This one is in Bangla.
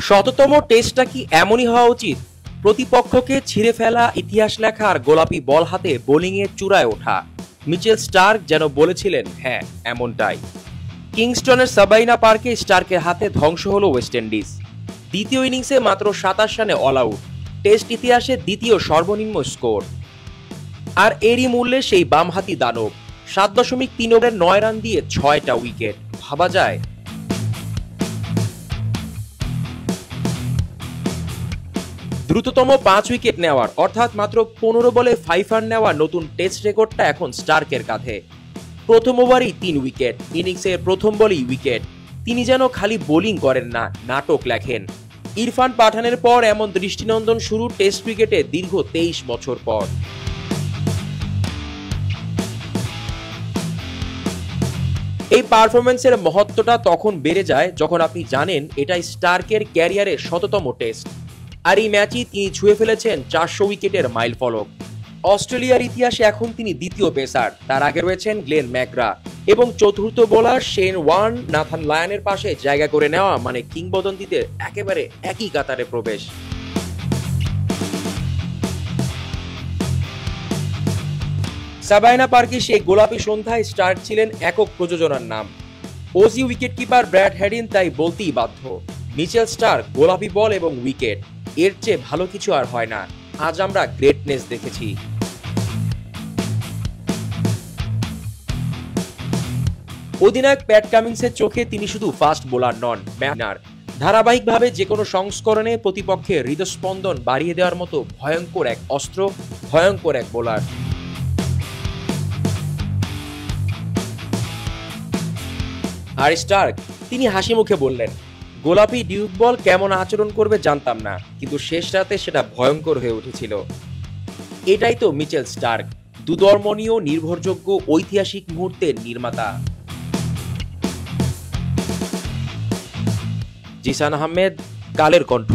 শততম টেস্টটা কি এমনই হওয়া উচিত? প্রতিপক্ষকে ছিঁড়ে ফেলা, ইতিহাস লেখা আর গোলাপি বল হাতে বোলিংয়ের চূড়ায় ওঠা। মিচেল স্টার্ক যেন বলেছিলেন, হ্যাঁ, এমনটাই। কিংস্টনের সাবাইনা পার্কে স্টার্কের হাতে ধ্বংস হলো ওয়েস্ট ইন্ডিজ। দ্বিতীয় ইনিংসে মাত্র 27 রানে অল আউট, টেস্ট ইতিহাসে দ্বিতীয় সর্বনিম্ন স্কোর। আর এরই মূল্যে সেই বামহাতি দানব 7.3 ওভারে 9 রান দিয়ে 6টা উইকেট। ভাবা যায়? দ্রুততম 5 উইকেট নেওয়ার অর্থাৎ মাত্র 15 বলে 5 রান নেওয়ার নতুন টেস্ট রেকর্ডটা এখন স্টার্কের কাঁধে। প্রথম ওভারেই 3 উইকেট, ইনিংসের প্রথম বলেই উইকেট। তিনি যেন খালি বোলিং করেন না, নাটক লেখেন। ইরফান পাঠানের পর এমন দৃষ্টিনন্দন শুরু টেস্ট ক্রিকেটে দীর্ঘ 23 বছর পর। এই পারফরম্যান্সের মহত্বটা তখন বেড়ে যায় যখন আপনি জানেন এটাই স্টার্কের ক্যারিয়ারের 100তম টেস্ট। আর এই ম্যাচই তিনি ছুঁয়ে ফেলেছেন 400 উইকেটের মাইল ফলক। অস্ট্রেলিয়ার ইতিহাসে এখন তিনি দ্বিতীয় পেসার, তার আগে রয়েছেন গ্লেন ম্যাকগ্রা এবং চতুর্থ বোলার শেন ওয়ার্ন। নাথান লায়নের পাশে জায়গা করে নেওয়া মানে কিংবদন্তিদের একেবারে একই কাতারে প্রবেশ। সাবাইনা পার্কে সেই গোলাপি সন্ধ্যায় স্টার্ক ছিলেন একক প্রযোজনার নাম। ওজি উইকেট কিপার ব্র্যাড হ্যাডিন তাই বলতেই বাধ্য, মিচেল স্টার্ক, গোলাপি বল এবং উইকেট, এর চেয়ে ভালো কিছু আর হয় না। আজ আমরা গ্রেটনেস দেখেছি। অধিনায়ক প্যাট কামিন্সের চোখে তিনি শুধু ফাস্ট বোলার নন, ব্যানার। ধারাবাহিকভাবে যে কোনো সংস্করণে প্রতিপক্ষের হৃদস্পন্দন বাড়িয়ে দেওয়ার মতো ভয়ঙ্কর এক অস্ত্র, ভয়ঙ্কর এক বোলার। আর স্টার্ক, তিনি হাসি মুখে বললেন, গোলাপি ডিউক বল কেমন আচরণ করবে জানতাম না, কিন্তু শেষ রাতে সেটা ভয়ঙ্কর হয়ে উঠেছিল। এটাই তো মিচেল স্টার্ক, দুধর্মনীয়, নির্ভরযোগ্য, ঐতিহাসিক মুহূর্তের নির্মাতা। জিসান আহমেদ, কালের কণ্ঠ।